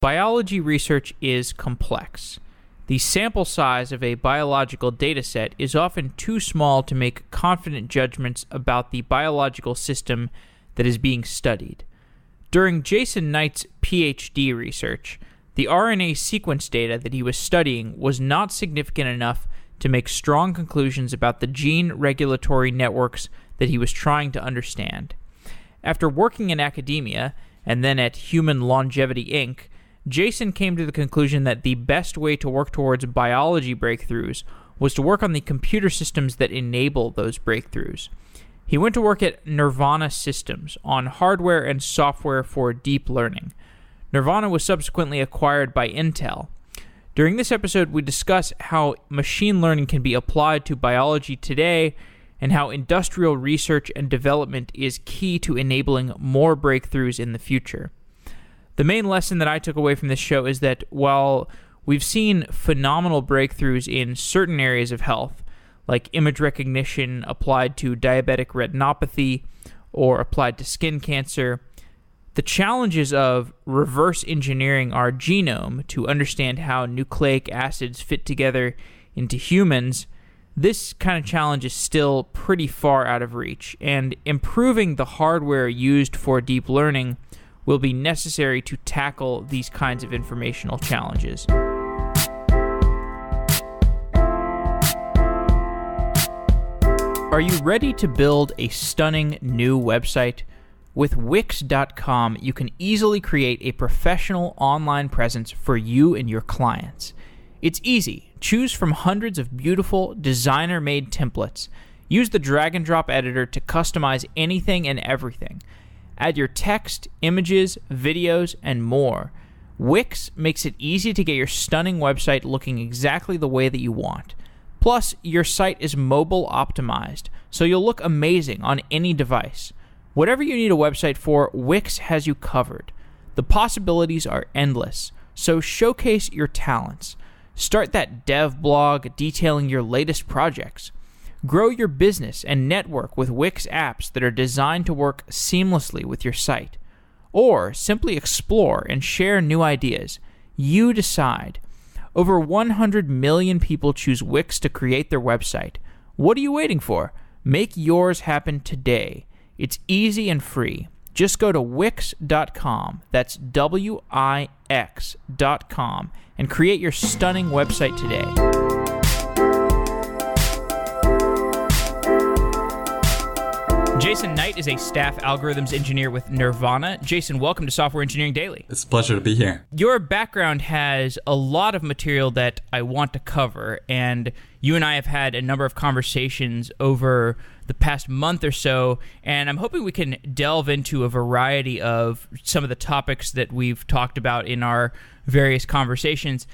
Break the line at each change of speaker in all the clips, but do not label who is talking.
Biology research is complex. The sample size of a biological dataset is often too small to make confident judgments about the biological system that is being studied. During Jason Knight's PhD research, the RNA sequence data that he was studying was not significant enough to make strong conclusions about the gene regulatory networks that he was trying to understand. After working in academia, and then at Human Longevity Inc., Jason came to the conclusion that the best way to work towards biology breakthroughs was to work on the computer systems that enable those breakthroughs. He went to work at Nervana Systems on hardware and software for deep learning. Nirvana was subsequently acquired by Intel. During this episode, we discuss how machine learning can be applied to biology today and how industrial research and development is key to enabling more breakthroughs in the future. The main lesson that I took away from this show is that while we've seen phenomenal breakthroughs in certain areas of health, like image recognition applied to diabetic retinopathy or applied to skin cancer, the challenges of reverse engineering our genome to understand how nucleic acids fit together into humans, this kind of challenge is still pretty far out of reach, and improving the hardware used for deep learning will be necessary to tackle these kinds of informational challenges. Are you ready to build a stunning new website? With Wix.com, you can easily create a professional online presence for you and your clients. It's easy. Choose from hundreds of beautiful, designer-made templates. Use the drag-and-drop editor to customize anything and everything. Add your text, images, videos, and more. Wix makes it easy to get your stunning website looking exactly the way that you want. Plus, your site is mobile optimized, so you'll look amazing on any device. Whatever you need a website for, Wix has you covered. The possibilities are endless, so showcase your talents. Start that dev blog detailing your latest projects. Grow your business and network with Wix apps that are designed to work seamlessly with your site. Or simply explore and share new ideas. You decide. Over 100 million people choose Wix to create their website. What are you waiting for? Make yours happen today. It's easy and free. Just go to Wix.com, that's Wix.com, and create your stunning website today. Jason Knight is a staff algorithms engineer with Nirvana. Jason, welcome to Software Engineering Daily.
It's a pleasure to be here.
Your background has a lot of material that I want to cover, and you and I have had a number of conversations over the past month or so, and I'm hoping we can delve into a variety of some of the topics that we've talked about in our various conversations.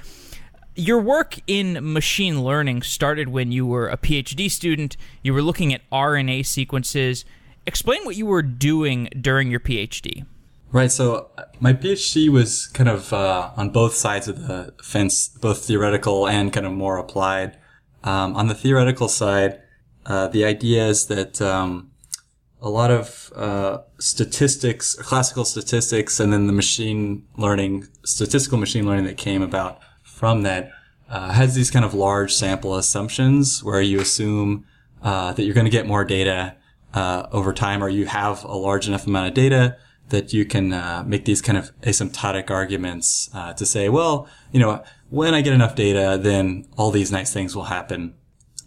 Your work in machine learning started when you were a PhD student. You were looking at RNA sequences. Explain what you were doing during your PhD.
Right, so my PhD was kind of on both sides of the fence, both theoretical and kind of more applied. On the theoretical side, the idea is that a lot of statistics, classical statistics, and then the machine learning, statistical machine learning that came about from that has these kind of large sample assumptions where you assume that you're going to get more data over time, or you have a large enough amount of data that you can make these kind of asymptotic arguments to say, well, you know, when I get enough data, then all these nice things will happen.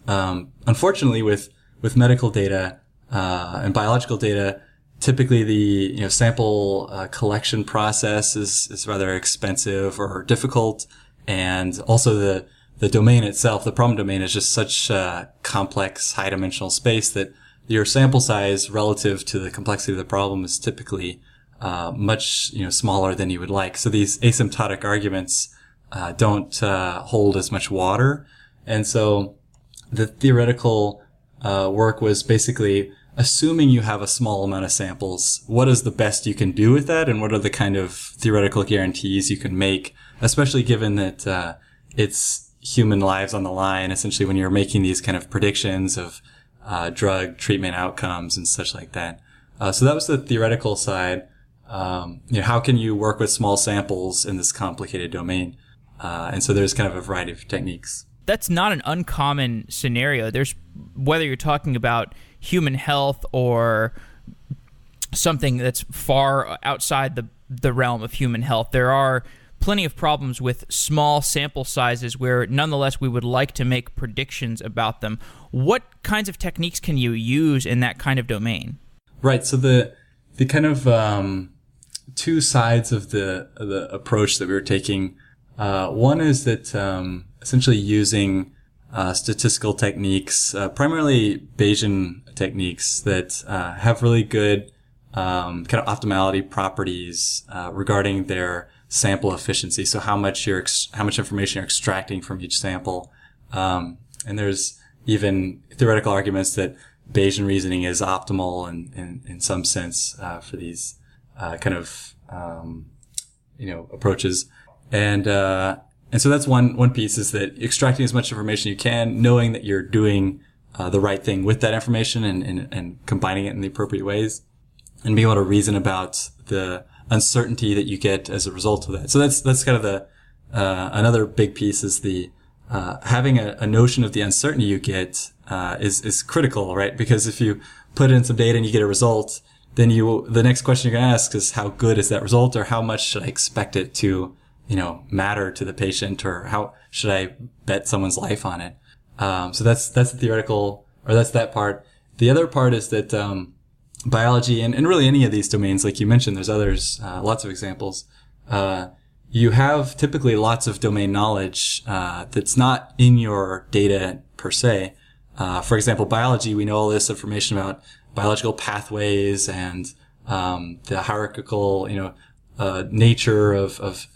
Unfortunately, with medical data and biological data, typically the sample collection process is rather expensive or difficult, and also the domain itself, the problem domain, is just such a complex, high-dimensional space that your sample size relative to the complexity of the problem is typically much smaller than you would like. So these asymptotic arguments don't hold as much water, and so the theoretical work was basically assuming you have a small amount of samples, what is the best you can do with that, and what are the kind of theoretical guarantees you can make, especially given that it's human lives on the line, essentially, when you're making these kind of predictions of drug treatment outcomes and such like that. So that was the theoretical side. how can you work with small samples in this complicated domain? And so there's kind of a variety of techniques.
That's not an uncommon scenario. There's, whether you're talking about human health or something that's far outside the realm of human health, there are plenty of problems with small sample sizes where nonetheless we would like to make predictions about them. What kinds of techniques can you use in that kind of domain?
Right. So the kind of two sides of the approach that we were taking. One is that essentially using statistical techniques, primarily Bayesian techniques that have really good kind of optimality properties regarding their sample efficiency. So how much information you're extracting from each sample. And there's even theoretical arguments that Bayesian reasoning is optimal in some sense for these kind of approaches. And so that's one piece, is that extracting as much information you can, knowing that you're doing the right thing with that information and combining it in the appropriate ways, and being able to reason about the uncertainty that you get as a result of that. So that's kind of another big piece, is the having a notion of the uncertainty you get is critical, right? Because if you put in some data and you get a result, then the next question you're going to ask is, how good is that result, or how much should I expect it to matter to the patient, or how should I bet someone's life on it? So that's the theoretical, or that's that part. The other part is that biology and really any of these domains, like you mentioned, there's others, lots of examples. You have typically lots of domain knowledge that's not in your data per se. For example, biology, we know all this information about biological pathways and the hierarchical, nature of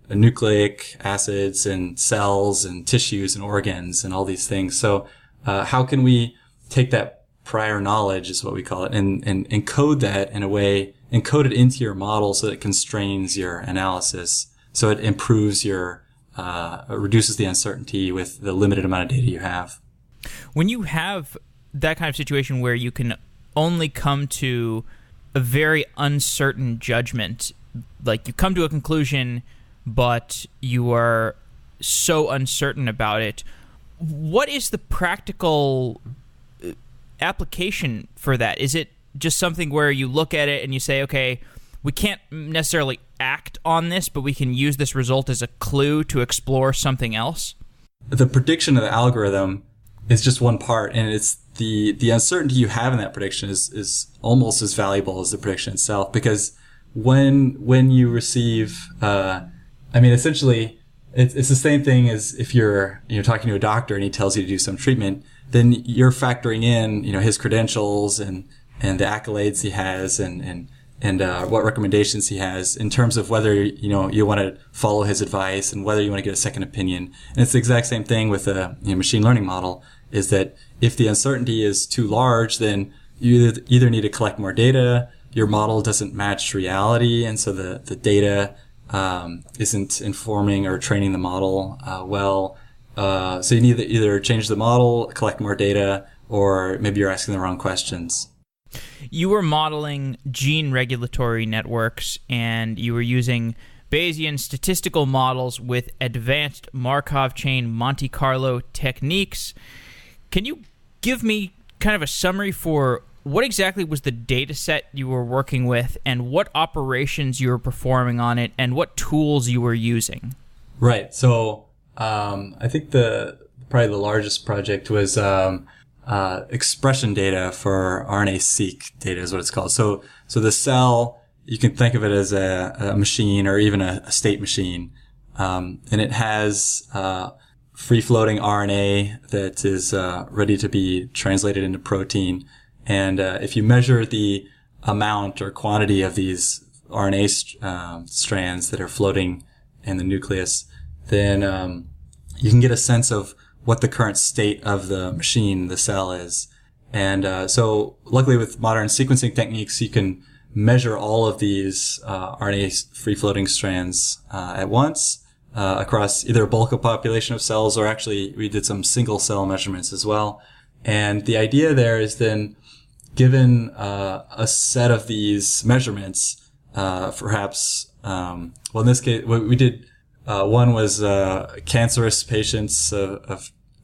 nucleic acids and cells and tissues and organs and all these things. So how can we take that prior knowledge, is what we call it, and encode that in a way, encode it into your model so that it constrains your analysis, so it improves reduces the uncertainty with the limited amount of data you have.
When you have that kind of situation where you can only come to a very uncertain judgment, like you come to a conclusion, but you are so uncertain about it, what is the practical application for that? Is it just something where you look at it and you say, okay, we can't necessarily act on this, but we can use this result as a clue to explore something else?
The prediction of the algorithm is just one part, and it's the uncertainty you have in that prediction is almost as valuable as the prediction itself, because when you receive, essentially it's the same thing as if you're talking to a doctor and he tells you to do some treatment, then you're factoring in, his credentials and the accolades he has and what recommendations he has in terms of whether, you want to follow his advice and whether you want to get a second opinion. And it's the exact same thing with a machine learning model, is that if the uncertainty is too large, then you either need to collect more data, your model doesn't match reality, and so the data isn't informing or training the model well. So you need to either change the model, collect more data, or maybe you're asking the wrong questions.
You were modeling gene regulatory networks, and you were using Bayesian statistical models with advanced Markov chain Monte Carlo techniques. Can you give me kind of a summary for what exactly was the data set you were working with, and what operations you were performing on it, and what tools you were using? Right.
So I think probably the largest project was expression data for RNA-seq data is what it's called. So the cell, you can think of it as a machine or even a state machine. And it has free-floating RNA that is ready to be translated into protein. And if you measure the amount or quantity of these RNA strands that are floating in the nucleus, then you can get a sense of what the current state of the machine, the cell, is. And so luckily with modern sequencing techniques, you can measure all of these RNA free-floating strands at once across either a bulk of population of cells, or actually we did some single-cell measurements as well. And the idea there is then given a set of these measurements, perhaps, well, in this case, what we did, one was cancerous patients so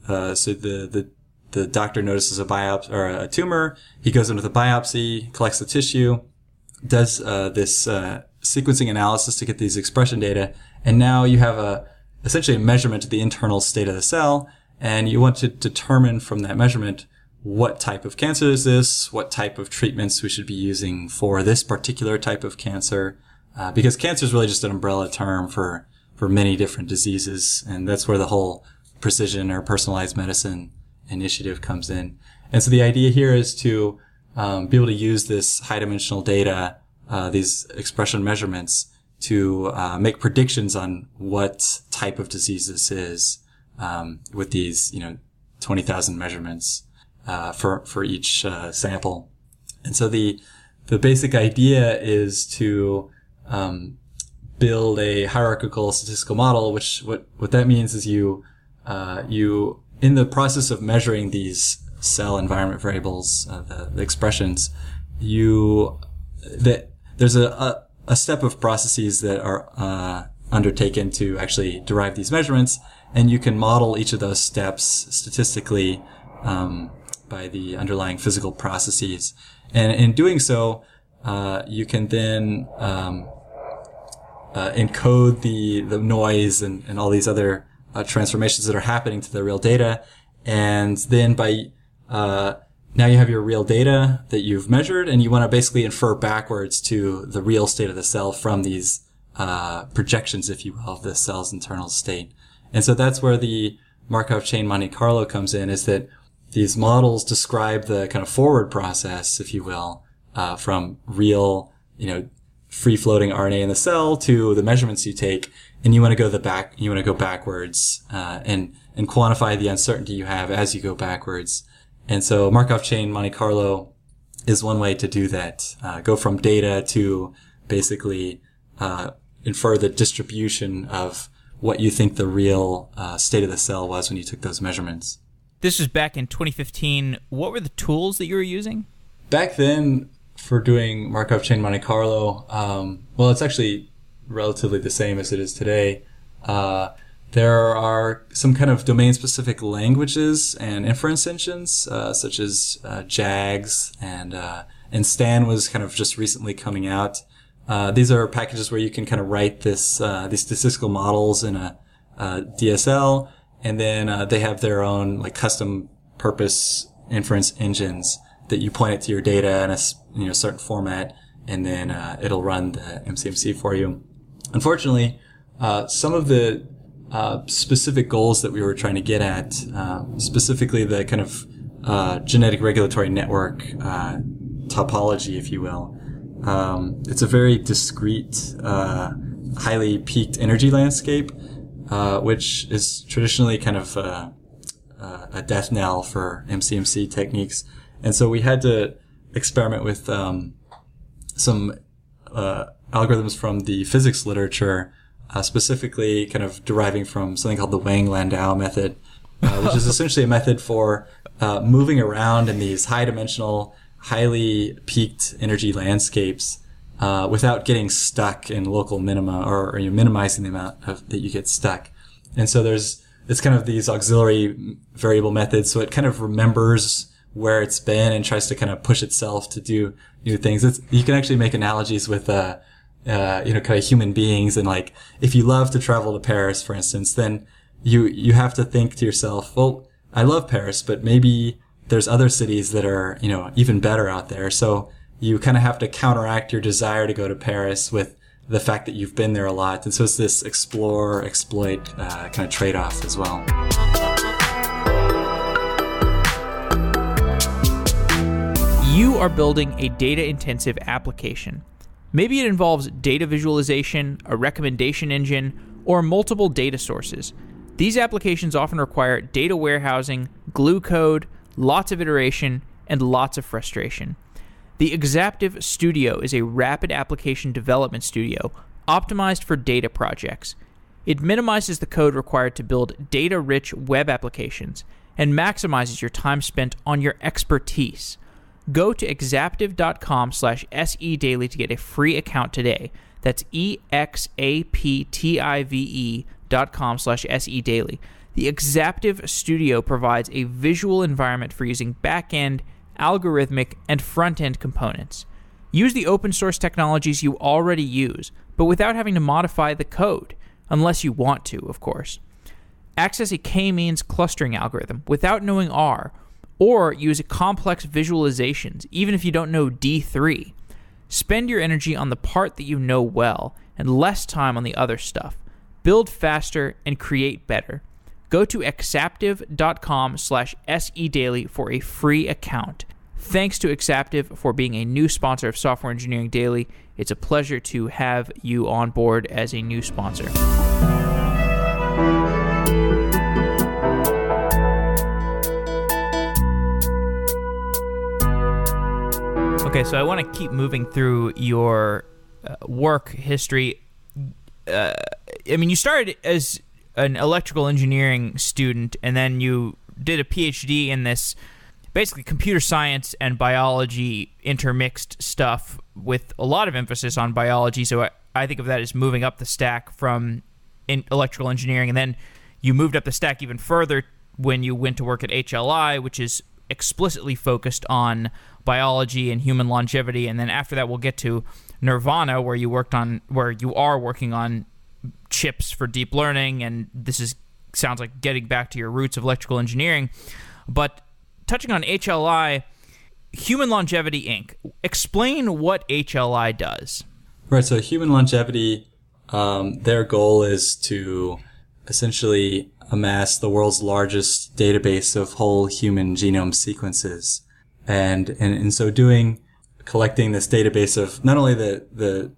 the doctor notices a biopsy or a tumor. He goes in with a biopsy, collects the tissue, does this sequencing analysis to get these expression data, and now you have essentially a measurement of the internal state of the cell, and you want to determine from that measurement what type of cancer is this, what type of treatments we should be using for this particular type of cancer, because cancer is really just an umbrella term for many different diseases, and that's where the whole precision or personalized medicine initiative comes in. And so the idea here is to be able to use this high-dimensional data, these expression measurements, to make predictions on what type of disease this is with these, 20,000 measurements for each sample. And so the basic idea is to build a hierarchical statistical model, which what that means is you in the process of measuring these cell environment variables, the expressions, there's a step of processes that are undertaken to actually derive these measurements, and you can model each of those steps statistically by the underlying physical processes. And in doing so, you can then encode the noise and all these other transformations that are happening to the real data. And then by now you have your real data that you've measured, and you want to basically infer backwards to the real state of the cell from these projections, if you will, of the cell's internal state. And so that's where the Markov chain Monte Carlo comes in, is that these models describe the kind of forward process, if you will, from real, free-floating RNA in the cell to the measurements you take, and you want to go backwards and quantify the uncertainty you have as you go backwards. And so Markov chain Monte Carlo is one way to do that. Go from data to basically infer the distribution of what you think the real state of the cell was when you took those measurements.
This was back in 2015. What were the tools that you were using?
Back then, for doing Markov chain Monte Carlo, well, it's actually relatively the same as it is today. There are some kind of domain-specific languages and inference engines, such as JAGS, and Stan was kind of just recently coming out. These are packages where you can kind of write these statistical models in a DSL, and then they have their own like custom purpose inference engines that you point it to your data in a certain format, and then it'll run the MCMC for you. Unfortunately, some of the specific goals that we were trying to get at, specifically the kind of genetic regulatory network topology, if you will. It's a very discrete, highly peaked energy landscape, which is traditionally kind of a death knell for MCMC techniques. And so we had to experiment with some algorithms from the physics literature, specifically kind of deriving from something called the Wang Landau method, which is essentially a method for moving around in these high-dimensional, highly peaked energy landscapes without getting stuck in local minima or minimizing the amount that you get stuck. And so it's kind of these auxiliary variable methods, so it kind of remembers where it's been and tries to kind of push itself to do new things. You can actually make analogies with kind of human beings, and like if you love to travel to Paris, for instance, then you have to think to yourself, well, I love Paris, but maybe there's other cities that are, even better out there. So you kind of have to counteract your desire to go to Paris with the fact that you've been there a lot. And so it's this explore, exploit kind of trade-off as well.
You are building a data-intensive application. Maybe it involves data visualization, a recommendation engine, or multiple data sources. These applications often require data warehousing, glue code, lots of iteration, and lots of frustration. The Exaptive Studio is a rapid application development studio optimized for data projects. It minimizes the code required to build data-rich web applications and maximizes your time spent on your expertise. Go to exaptive.com/sedaily to get a free account today. That's exaptive.com/sedaily. The Exaptive Studio provides a visual environment for using back-end, algorithmic, and front-end components. Use the open source technologies you already use, but without having to modify the code, unless you want to, of course. Access a k-means clustering algorithm without knowing R, or use complex visualizations, even if you don't know D3. Spend your energy on the part that you know well, and less time on the other stuff. Build faster and create better. Go to exaptive.com/sedaily for a free account. Thanks to Exaptive for being a new sponsor of Software Engineering Daily. It's a pleasure to have you on board as a new sponsor. Okay, so I want to keep moving through your work history. You started as an electrical engineering student, and then you did a PhD in this basically computer science and biology intermixed stuff with a lot of emphasis on biology. So I think of that as moving up the stack from electrical engineering, and then you moved up the stack even further when you went to work at HLI, which is explicitly focused on biology and human longevity. And then after that, we'll get to Nirvana, where you are working on chips for deep learning, and sounds like getting back to your roots of electrical engineering. But touching on HLI, Human Longevity Inc. Explain what HLI does.
Right, so Human Longevity, their goal is to essentially amass the world's largest database of whole human genome sequences. And in so doing, collecting this database of not only the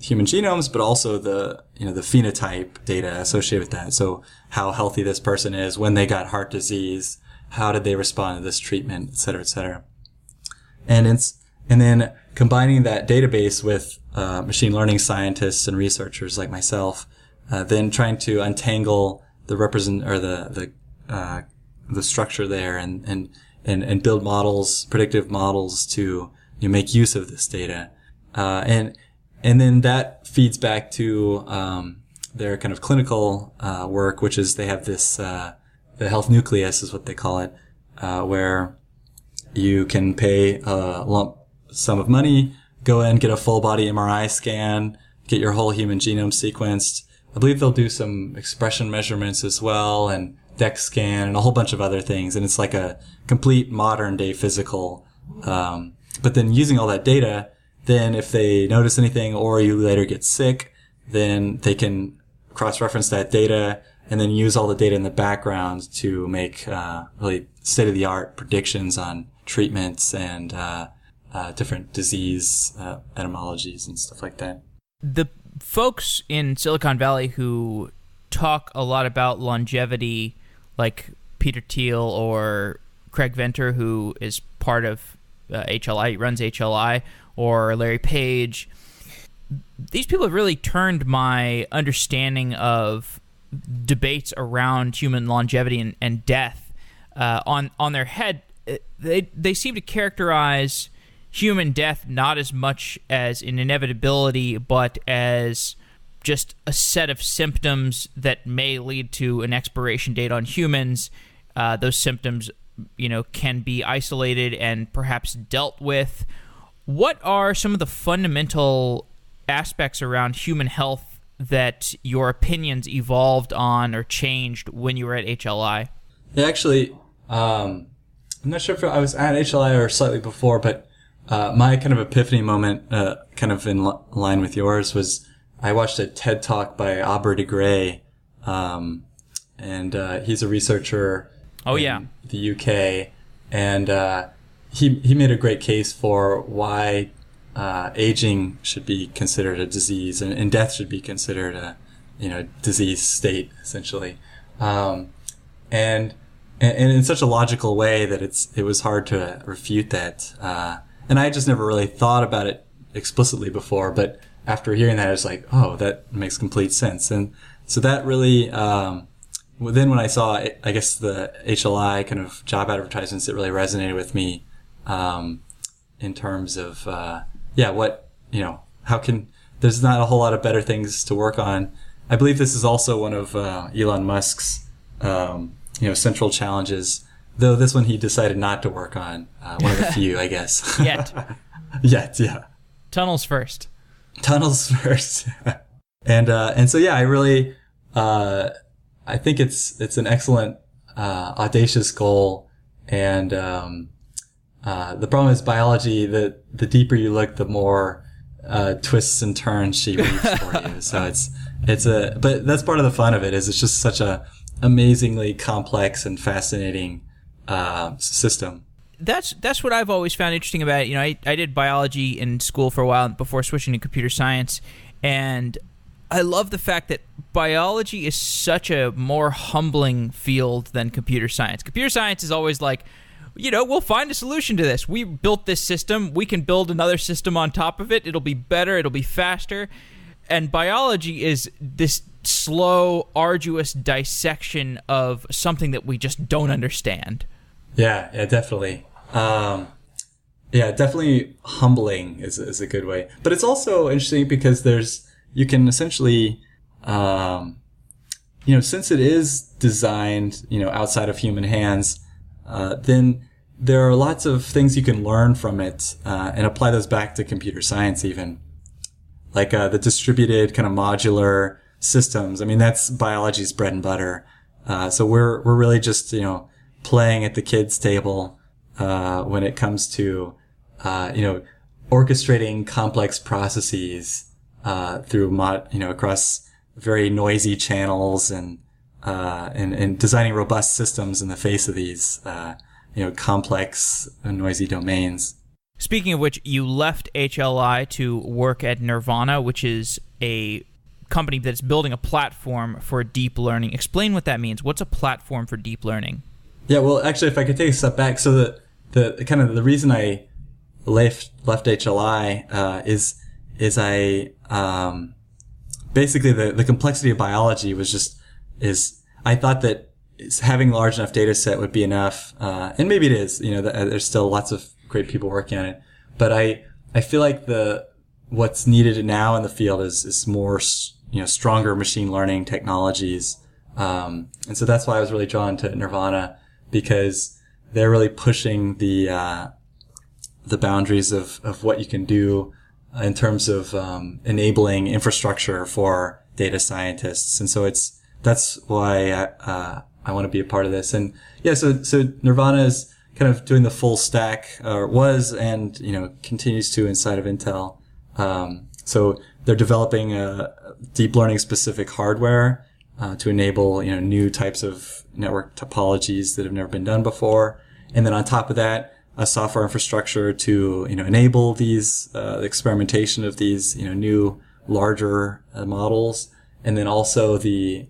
human genomes, but also the phenotype data associated with that. So how healthy this person is, when they got heart disease, how did they respond to this treatment, et cetera, et cetera. And then combining that database with machine learning scientists and researchers like myself, then trying to untangle the the structure there and build models, predictive models to make use of this data. And then that feeds back to their kind of clinical work, which is they have this the health nucleus is what they call it, where you can pay a lump sum of money, go in, get a full body MRI scan, get your whole human genome sequenced. I believe they'll do some expression measurements as well, and DEX scan, and a whole bunch of other things. And it's like a complete modern day physical. But then using all that data, then if they notice anything or you later get sick, then they can cross-reference that data and then use all the data in the background to make really state-of-the-art predictions on treatments and different disease etymologies and stuff like that.
The folks in Silicon Valley who talk a lot about longevity, like Peter Thiel or Craig Venter, who is part of HLI, runs HLI, or Larry Page, these people have really turned my understanding of debates around human longevity and death on their head. They seem to characterize human death not as much as an inevitability, but as just a set of symptoms that may lead to an expiration date on humans. Those symptoms, can be isolated and perhaps dealt with. What are some of the fundamental aspects around human health that your opinions evolved on or changed when you were at HLI?
Yeah, actually, I'm not sure if I was at HLI or slightly before, but my kind of epiphany moment, kind of in line with yours, was I watched a TED Talk by Aubrey de Grey, and he's a researcher in the UK, and he made a great case for why aging should be considered a disease, and death should be considered a disease state, essentially, and in such a logical way that it was hard to refute that. And I just never really thought about it explicitly before, but after hearing that, I was like, oh, that makes complete sense. And so that really, then when I saw, I guess, the HLI kind of job advertisements, it really resonated with me. in terms of, there's not a whole lot of better things to work on. I believe this is also one of Elon Musk's, central challenges, though this one he decided not to work on. One of the few, I guess.
Yet,
yeah.
Tunnels first.
And so, yeah, I really, I think it's an excellent, audacious goal. And, the problem is biology, the deeper you look, the more, twists and turns she weaves for you. So but that's part of the fun of it, is it's just such a amazingly complex and fascinating, system.
That's what I've always found interesting about it. I did biology in school for a while before switching to computer science, and I love the fact that biology is such a more humbling field than computer science. Computer science is always like, we'll find a solution to this. We built this system. We can build another system on top of it. It'll be better. It'll be faster. And biology is this slow, arduous dissection of something that we just don't understand.
Yeah, definitely. Definitely humbling is a good way. But it's also interesting because you can essentially, since it is designed, outside of human hands, then there are lots of things you can learn from it, and apply those back to computer science even. Like, the distributed kind of modular systems. I mean, that's biology's bread and butter. So we're really just, playing at the kids' table, when it comes to, orchestrating complex processes, through across very noisy channels and designing robust systems in the face of these, complex and noisy domains.
Speaking of which, you left HLI to work at Nirvana, which is a company that's building a platform for deep learning. Explain what that means. What's a platform for deep learning? Yeah,
well, actually, if I could take a step back, so the reason I left HLI is I basically the complexity of biology is I thought that having a large enough data set would be enough, and maybe it is. There's still lots of great people working on it, but I feel like what's needed now in the field is more stronger machine learning technologies, and so that's why I was really drawn to Nirvana, because they're really pushing the boundaries of what you can do in terms of enabling infrastructure for data scientists, and so that's why I want to be a part of this. And yeah, so Nirvana is kind of doing the full stack, or was, and continues to inside of Intel. So they're developing a deep learning specific hardware to enable new types of network topologies that have never been done before, and then on top of that, a software infrastructure to enable these experimentation of these new larger models, and then also the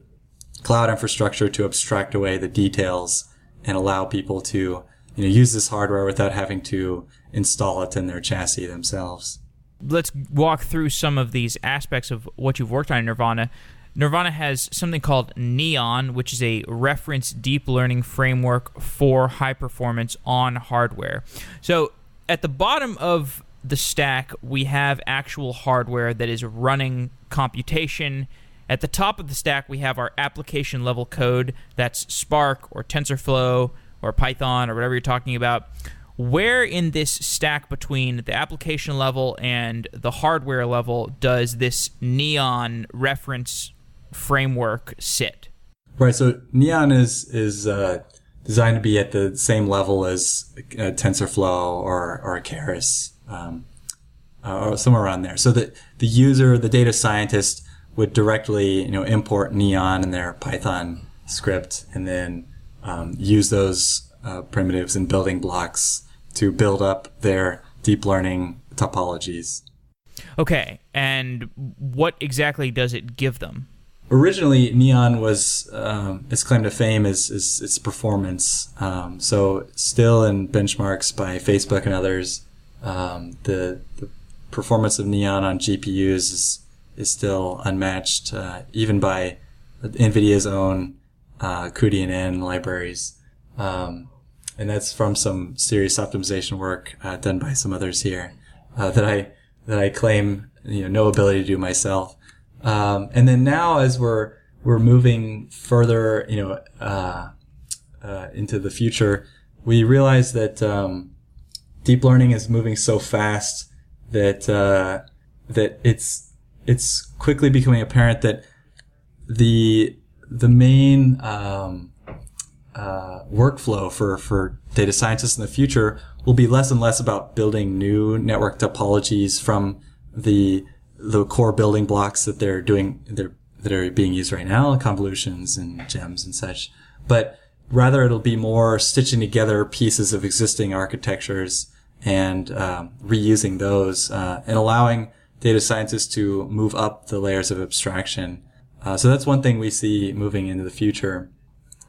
cloud infrastructure to abstract away the details and allow people to use this hardware without having to install it in their chassis themselves.
Let's walk through some of these aspects of what you've worked on in Nirvana. Nirvana has something called Neon, which is a reference deep learning framework for high performance on hardware. So at the bottom of the stack, we have actual hardware that is running computation. At the top of the stack, we have our application level code. That's Spark or TensorFlow or Python or whatever you're talking about. Where in this stack between the application level and the hardware level does this Neon reference framework sit?
Right. So Neon is designed to be at the same level as TensorFlow or a Keras, or somewhere around there. So that the user, the data scientist, would directly import Neon in their Python script and then use those primitives and building blocks to build up their deep learning topologies.
Okay, and what exactly does it give them?
Originally, Neon was its claim to fame is its performance. So still in benchmarks by Facebook and others, the performance of Neon on GPUs is still unmatched, even by NVIDIA's own cuDNN libraries. and that's from some serious optimization work done by some others here that I claim no ability to do myself. And then now, as we're moving further into the future, we realize that deep learning is moving so fast that that it's quickly becoming apparent that the main workflow for data scientists in the future will be less and less about building new network topologies from the core building blocks that they're doing that are being used right now, convolutions and gems and such, but rather it'll be more stitching together pieces of existing architectures and reusing those and allowing data scientists to move up the layers of abstraction. So that's one thing we see moving into the future,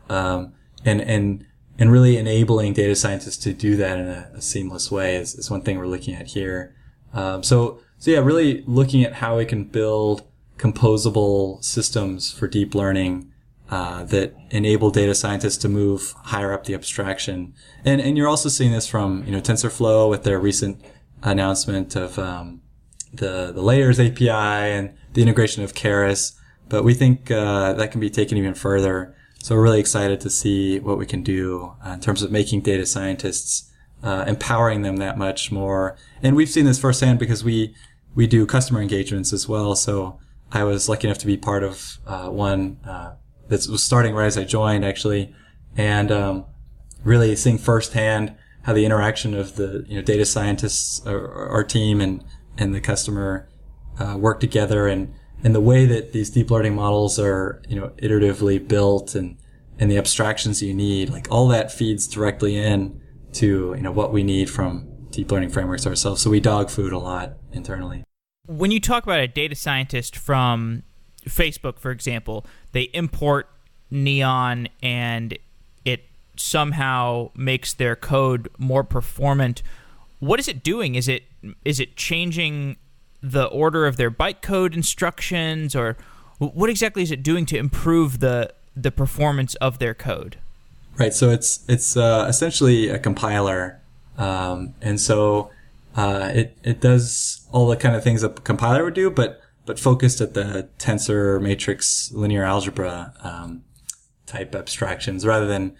and really enabling data scientists to do that in a seamless way is one thing we're looking at here. So yeah, really looking at how we can build composable systems for deep learning that enable data scientists to move higher up the abstraction. And you're also seeing this from TensorFlow with their recent announcement of the layers API and the integration of Keras. But we think that can be taken even further. So we're really excited to see what we can do in terms of making data scientists, empowering them that much more. And we've seen this firsthand because we do customer engagements as well. So I was lucky enough to be part of one that was starting right as I joined, actually, and really seeing firsthand how the interaction of the data scientists, our team, and the customer work together, and the way that these deep learning models are iteratively built, and the abstractions you need, like all that feeds directly in to what we need from deep learning frameworks ourselves. So we dog food a lot internally.
When you talk about a data scientist from Facebook, for example, they import Neon and it somehow makes their code more performant. What is it doing? Is it changing the order of their bytecode instructions, or what exactly is it doing to improve the performance of their code?
Right. So it's essentially a compiler, and so it does all the kind of things a compiler would do, but focused at the tensor matrix linear algebra type abstractions, rather than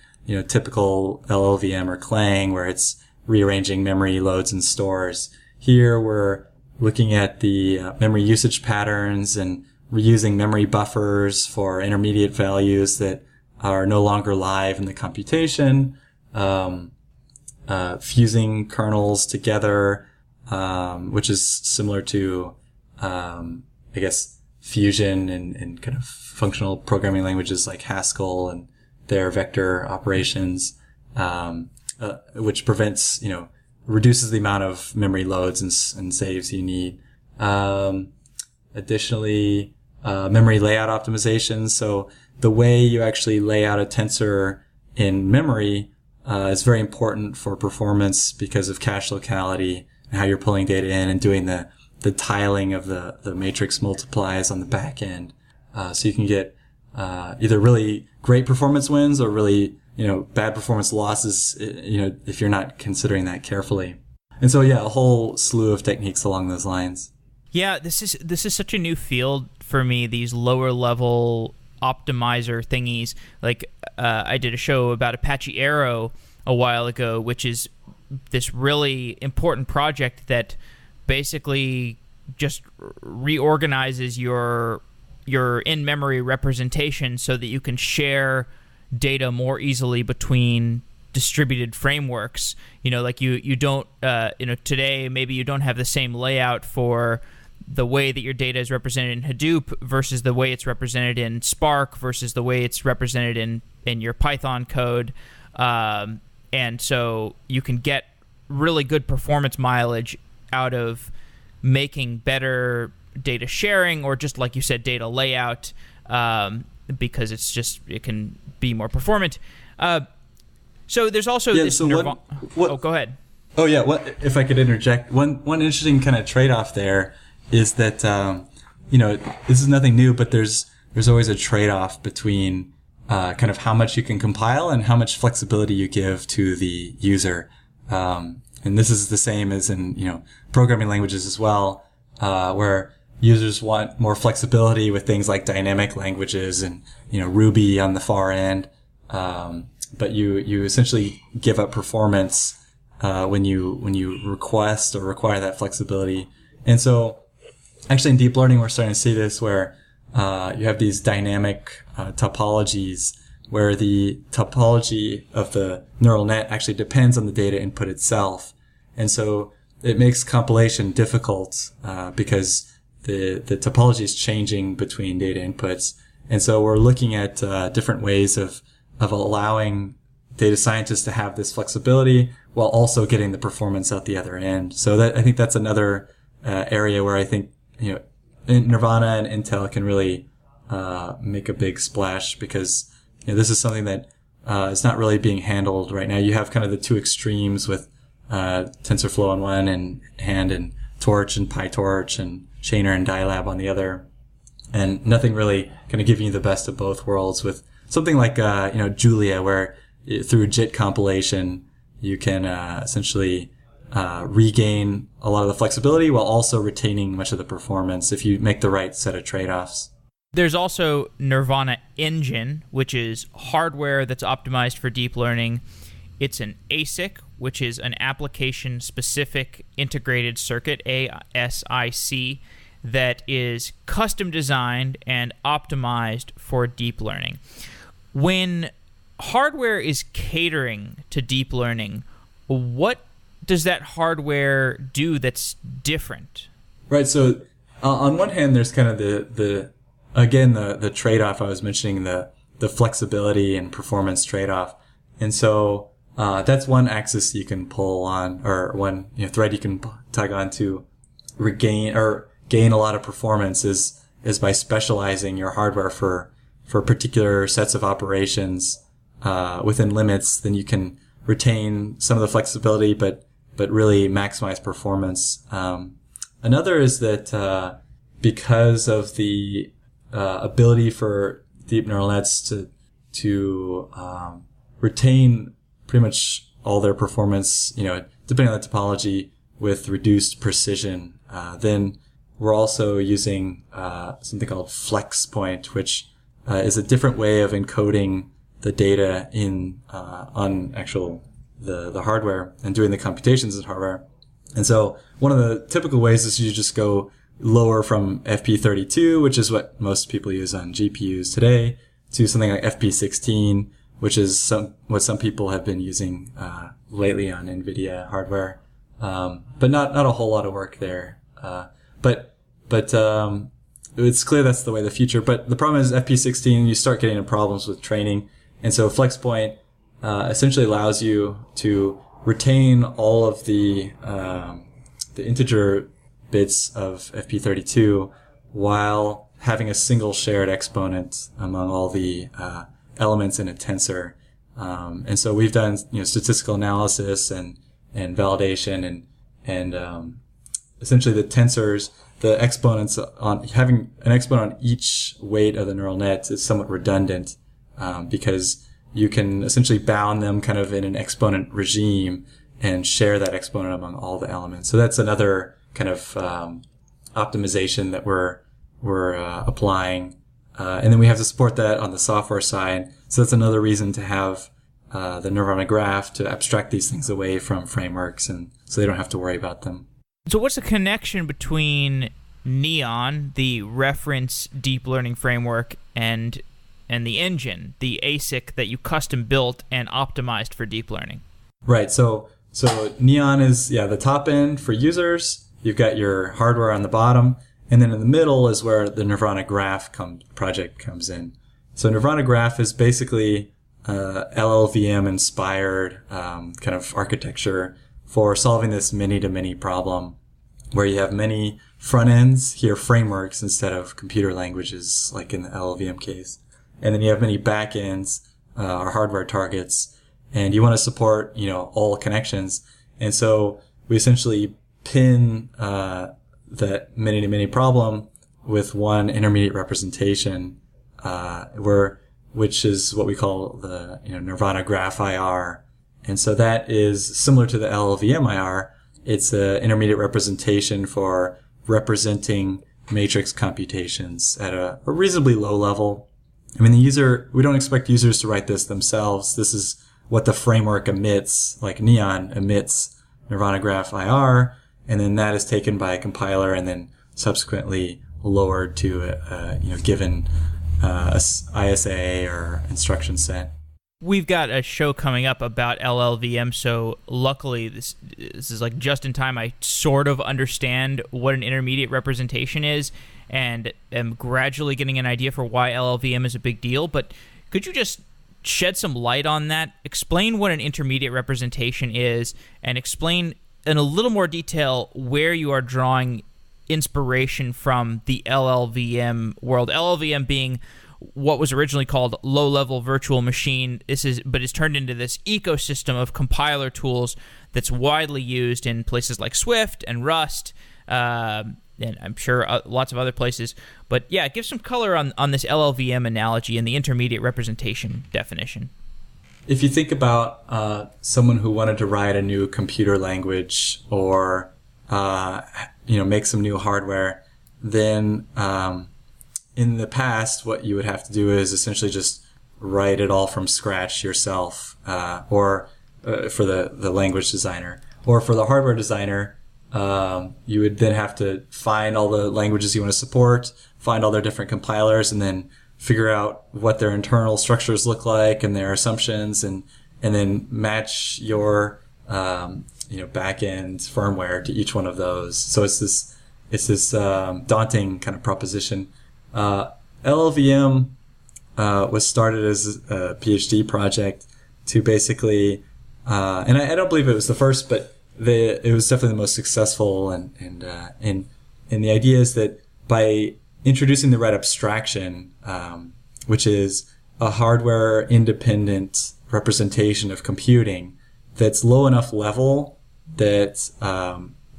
typical LLVM or Clang, where it's rearranging memory loads and stores. Here we're looking at the memory usage patterns and reusing memory buffers for intermediate values that are no longer live in the computation, fusing kernels together, which is similar to, I guess, Fusion and kind of functional programming languages like Haskell and their vector operations, which prevents, reduces the amount of memory loads and saves you need. Additionally, memory layout optimization. So the way you actually lay out a tensor in memory is very important for performance because of cache locality and how you're pulling data in and doing the tiling of the matrix multiplies on the back end. So you can get either really great performance wins or really bad performance losses, if you're not considering that carefully. And so, yeah, a whole slew of techniques along those lines.
Yeah, this is such a new field for me, these lower level optimizer thingies. Like, I did a show about Apache Arrow a while ago, which is this really important project that basically just reorganizes your in-memory representation so that you can share data more easily between distributed frameworks. Like you don't, today maybe you don't have the same layout for the way that your data is represented in Hadoop versus the way it's represented in Spark versus the way it's represented in your Python code. And so you can get really good performance mileage out of making better data sharing, or just like you said, data layout, because it can be more performant. So there's also this Nirvana. Oh, go ahead.
Oh yeah. If I could interject, one interesting kind of trade-off there is that this is nothing new, but there's always a trade-off between kind of how much you can compile and how much flexibility you give to the user. And this is the same as in, programming languages as well, where users want more flexibility with things like dynamic languages and, Ruby on the far end. But you essentially give up performance, when you request or require that flexibility. And so actually in deep learning, we're starting to see this where, you have these dynamic, topologies where the topology of the neural net actually depends on the data input itself. And so it makes compilation difficult, because the topology is changing between data inputs. And so we're looking at, different ways of allowing data scientists to have this flexibility while also getting the performance out the other end. So I think that's another, area where I think, Nirvana and Intel can really, make a big splash, because, this is something that, is not really being handled right now. You have kind of the two extremes with, TensorFlow on one and Torch and PyTorch and Chainer and Dylab on the other. And nothing really kind of giving you the best of both worlds with something like, Julia, where through JIT compilation, you can, essentially, regain a lot of the flexibility while also retaining much of the performance if you make the right set of trade-offs.
There's also Nirvana Engine, which is hardware that's optimized for deep learning. It's an ASIC, which is an application-specific integrated circuit, ASIC, that is custom designed and optimized for deep learning. When hardware is catering to deep learning, what does that hardware do that's different? Right.
So on one hand, there's kind of the trade-off I was mentioning, the flexibility and performance trade-off. And so that's one axis you can pull on, or one thread you can tug on to regain or gain a lot of performance is by specializing your hardware for particular sets of operations within limits. Then you can retain some of the flexibility, but really maximize performance. Another is that because of the ability for deep neural nets to retain pretty much all their performance, depending on the topology, with reduced precision, then we're also using something called flex point, which is a different way of encoding the data in on actual the hardware and doing the computations in hardware. And so one of the typical ways is you just go lower from FP32, which is what most people use on GPUs today, to something like FP16, which is what some people have been using lately on NVIDIA hardware. But not a whole lot of work there. But it's clear that's the way of the future. But the problem is FP16, you start getting into problems with training. And so FlexPoint essentially allows you to retain all of the integer bits of FP32 while having a single shared exponent among all the elements in a tensor. And so we've done statistical analysis and validation and essentially the tensors, the exponents on having an exponent on each weight of the neural net is somewhat redundant, because you can essentially bound them kind of in an exponent regime and share that exponent among all the elements. So that's another kind of optimization that we're applying, and then we have to support that on the software side. So that's another reason to have the Nirvana graph, to abstract these things away from frameworks, and so they don't have to worry about them.
So what's the connection between Neon, the reference deep learning framework, and the engine, the ASIC that you custom built and optimized for deep learning? Right.
So Neon is the top end for users. You've got your hardware on the bottom, and then in the middle is where the Nirvana graph project comes in. So Nirvana graph is basically LLVM inspired kind of architecture for solving this many-to-many problem, where you have many front ends, here frameworks instead of computer languages, like in the LLVM case. And then you have many back ends, or hardware targets, and you want to support, all connections. And so we essentially pin that many-to-many problem with one intermediate representation, where which is what we call the Nirvana graph IR. And so that is similar to the LLVM IR. It's an intermediate representation for representing matrix computations at a reasonably low level. I mean, we don't expect users to write this themselves. This is what the framework emits, like Neon emits Nirvana graph IR, and then that is taken by a compiler and then subsequently lowered to a given ISA or instruction set.
We've got a show coming up about LLVM, so luckily this is like just in time. I sort of understand what an intermediate representation is and am gradually getting an idea for why LLVM is a big deal. But could you just shed some light on that? Explain what an intermediate representation is and explain in a little more detail where you are drawing inspiration from the LLVM world. LLVM being what was originally called low-level virtual machine. But it's turned into this ecosystem of compiler tools that's widely used in places like Swift and Rust, and I'm sure lots of other places. But yeah, give some color on this LLVM analogy and the intermediate representation definition.
If you think about someone who wanted to write a new computer language or make some new hardware, then in the past, what you would have to do is essentially just write it all from scratch yourself, or for the language designer. Or for the hardware designer, you would then have to find all the languages you want to support, find all their different compilers, and then figure out what their internal structures look like and their assumptions, and then match your back-end firmware to each one of those. So it's this daunting kind of proposition. LLVM was started as a PhD project to basically, and I don't believe it was the first, but it was definitely the most successful. And the idea is that by introducing the right abstraction, which is a hardware independent representation of computing that's low enough level that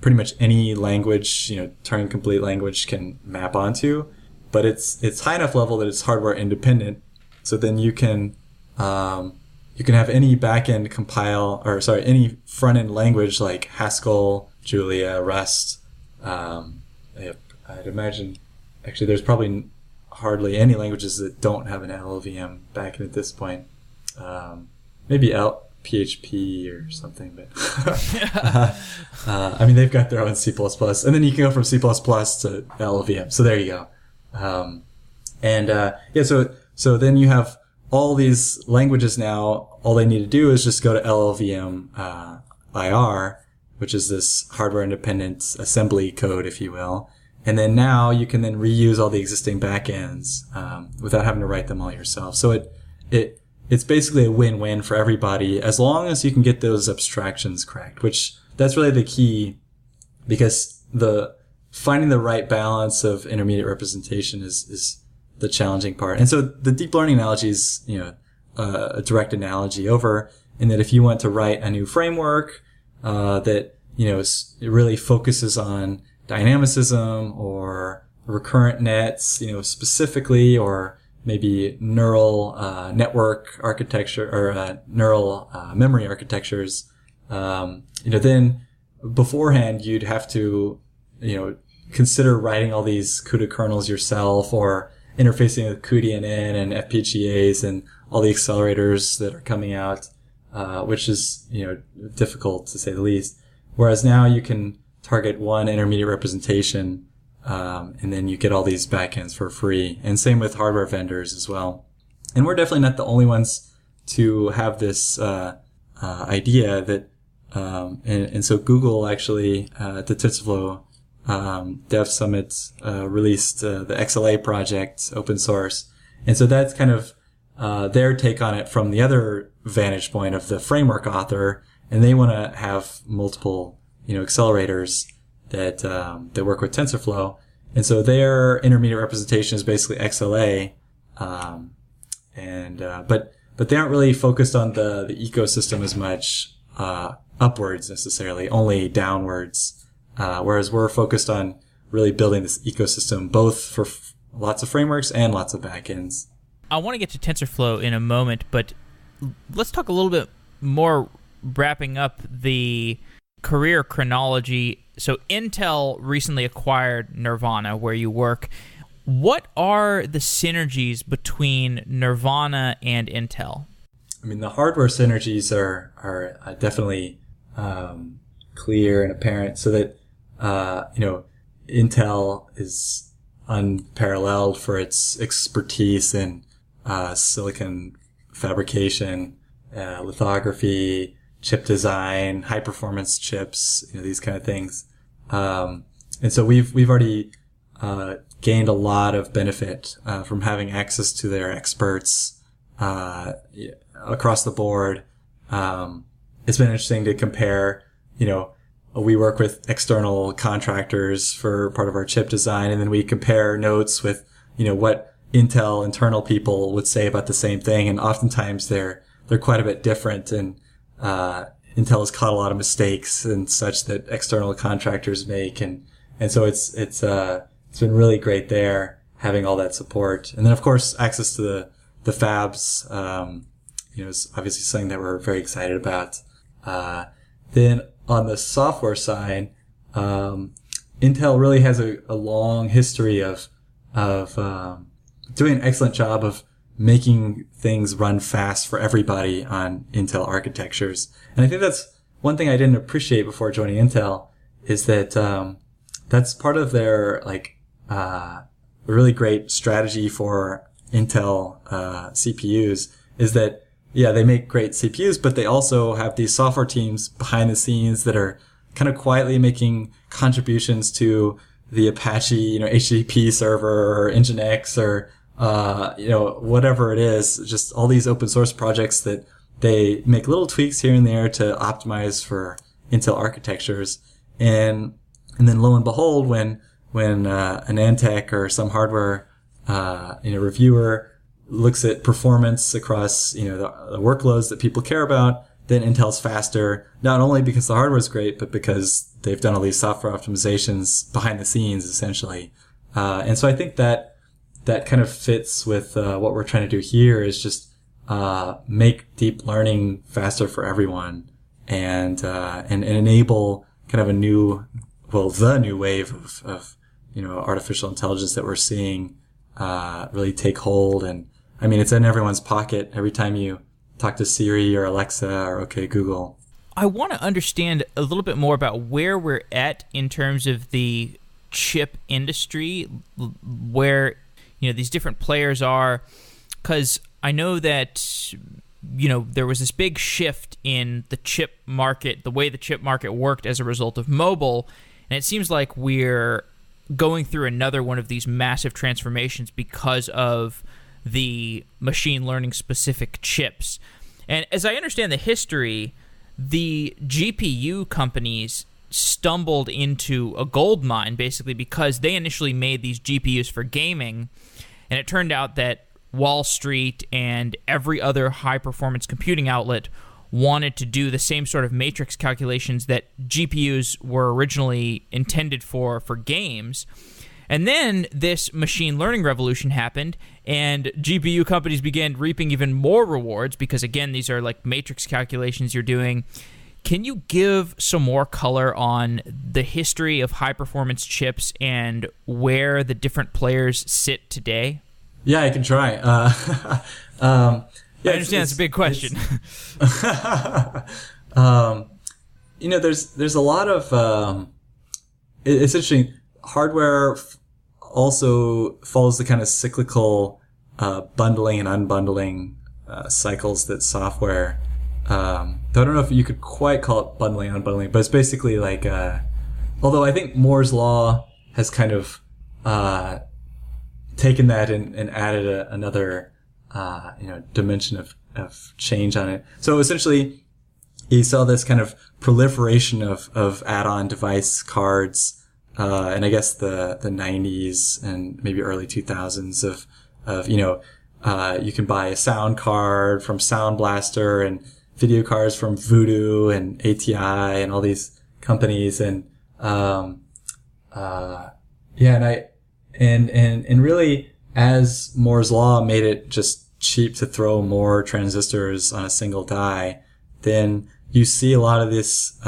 pretty much any language, Turing complete language can map onto. But it's high enough level that it's hardware independent. So then you can have any backend any front end language like Haskell, Julia, Rust. I'd imagine actually there's probably hardly any languages that don't have an LLVM backend at this point. Maybe PHP or something, but they've got their own C++, and then you can go from C++ to LLVM. So there you go. So then you have all these languages now. All they need to do is just go to LLVM IR, which is this hardware independent assembly code, if you will. And then now you can then reuse all the existing backends without having to write them all yourself. So it's basically a win-win for everybody as long as you can get those abstractions correct, which that's really the key, because finding the right balance of intermediate representation is the challenging part. And so the deep learning analogy is, a direct analogy over, in that if you want to write a new framework, that, it really focuses on dynamicism or recurrent nets, specifically, or maybe neural, network architecture or, neural, memory architectures, then beforehand you'd have to, consider writing all these CUDA kernels yourself, or interfacing with cuDNN and FPGAs and all the accelerators that are coming out, which is, difficult to say the least. Whereas now you can target one intermediate representation, and then you get all these backends for free. And same with hardware vendors as well. And we're definitely not the only ones to have this, idea that, and so Google actually, at the TensorFlow Dev Summit released the XLA project, open source. And so that's kind of their take on it from the other vantage point of the framework author. And they want to have multiple, accelerators that work with TensorFlow. And so their intermediate representation is basically XLA. But they aren't really focused on the ecosystem as much upwards necessarily, only downwards. Whereas we're focused on really building this ecosystem, both for lots of frameworks and lots of backends.
I want to get to TensorFlow in a moment, but let's talk a little bit more, wrapping up the career chronology. So Intel recently acquired Nirvana, where you work. What are the synergies between Nirvana and Intel?
I mean, the hardware synergies are definitely clear and apparent, so that Intel is unparalleled for its expertise in silicon fabrication, lithography, chip design, high performance chips, these kind of things. And so we've already gained a lot of benefit from having access to their experts across the board. It's been interesting to compare, we work with external contractors for part of our chip design, and then we compare notes with, what Intel internal people would say about the same thing. And oftentimes they're quite a bit different. And, Intel has caught a lot of mistakes and such that external contractors make. And so it's been really great there, having all that support. And then of course, access to the fabs, is obviously something that we're very excited about. Then on the software side, Intel really has a long history of doing an excellent job of making things run fast for everybody on Intel architectures. And I think that's one thing I didn't appreciate before joining Intel, is that that's part of their really great strategy for Intel CPUs, is that they make great CPUs, but they also have these software teams behind the scenes that are kind of quietly making contributions to the Apache, HTTP server or Nginx or whatever it is, just all these open source projects that they make little tweaks here and there to optimize for Intel architectures. And then lo and behold, when an Antec or some hardware, reviewer looks at performance across, the workloads that people care about, then Intel's faster, not only because the hardware is great, but because they've done all these software optimizations behind the scenes, essentially. And so I think that kind of fits with what we're trying to do here, is just make deep learning faster for everyone, and enable kind of the new wave of artificial intelligence that we're seeing really take hold. And I mean, it's in everyone's pocket every time you talk to Siri or Alexa or OK Google.
I want to understand a little bit more about where we're at in terms of the chip industry, where these different players are, because I know that there was this big shift in the chip market, the way the chip market worked as a result of mobile, and it seems like we're going through another one of these massive transformations because of the machine learning specific chips. And as I understand the history, the GPU companies stumbled into a gold mine, basically because they initially made these GPUs for gaming, and it turned out that Wall Street and every other high-performance computing outlet wanted to do the same sort of matrix calculations that GPUs were originally intended for games. And then this machine learning revolution happened, and GPU companies began reaping even more rewards because, again, these are like matrix calculations you're doing. Can you give some more color on the history of high-performance chips and where the different players sit today?
Yeah, I can try.
I understand it's a big question.
There's a lot of it's interesting. Hardware also follows the kind of cyclical bundling and unbundling cycles that software. Though I don't know if you could quite call it bundling and unbundling, but it's basically like. Although I think Moore's law has kind of taken that and added another dimension of change on it. So essentially, you saw this kind of proliferation of add-on device cards. And I guess the 90s and maybe early 2000s of you can buy a sound card from Sound Blaster and video cards from Voodoo and ATI and all these companies. And, and really, as Moore's law made it just cheap to throw more transistors on a single die, then you see a lot of these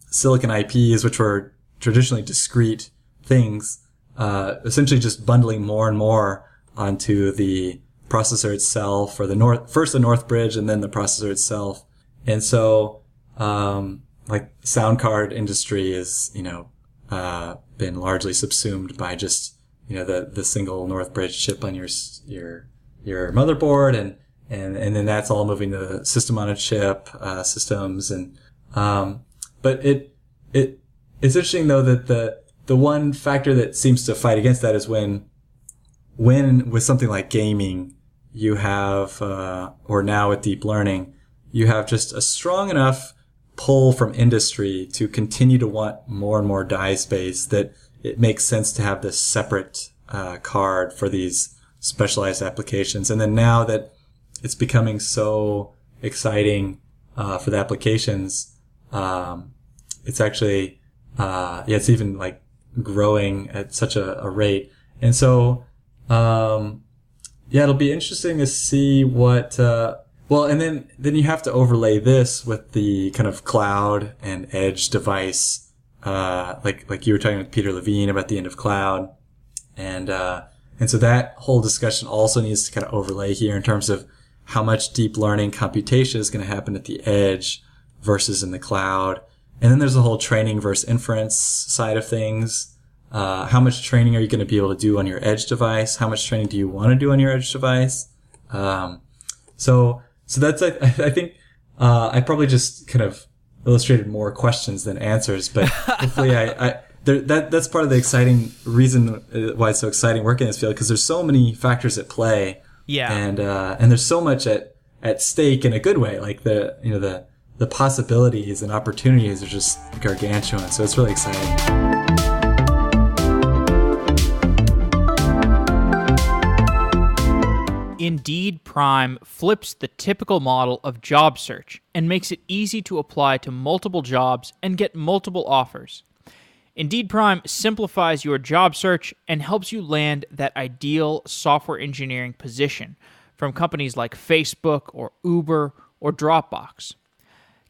silicon IPs, which were traditionally discrete things, essentially just bundling more and more onto the processor itself, or first the North Bridge and then the processor itself. And so, like sound card industry is, been largely subsumed by just, the single North Bridge chip on your motherboard, and then that's all moving to system on a chip, systems. And, but it's interesting though that the one factor that seems to fight against that is when with something like gaming, you have, or now with deep learning, you have just a strong enough pull from industry to continue to want more and more die space that it makes sense to have this separate card for these specialized applications. And then now that it's becoming so exciting for the applications, it's actually it's even like growing at such a rate. And so it'll be interesting to see what and then you have to overlay this with the kind of cloud and edge device, like you were talking with Peter Levine about the end of cloud. And so that whole discussion also needs to kind of overlay here in terms of how much deep learning computation is going to happen at the edge versus in the cloud. And then there's the whole training versus inference side of things. How much training are you going to be able to do on your edge device? How much training do you want to do on your edge device? So that's, I think, I probably just kind of illustrated more questions than answers, but hopefully that's part of the exciting reason why it's so exciting working in this field, because there's so many factors at play.
Yeah.
And there's so much at stake in a good way. Like the possibilities and opportunities are just gargantuan. So it's really exciting.
Indeed Prime flips the typical model of job search and makes it easy to apply to multiple jobs and get multiple offers. Indeed Prime simplifies your job search and helps you land that ideal software engineering position from companies like Facebook or Uber or Dropbox.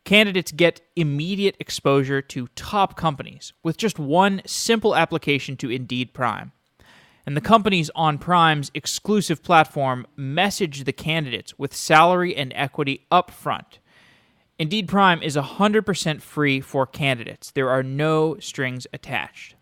Candidates get immediate exposure to top companies with just one simple application to Indeed Prime. And the companies on Prime's exclusive platform message the candidates with salary and equity up front. Indeed Prime is 100% free for candidates. There are no strings attached.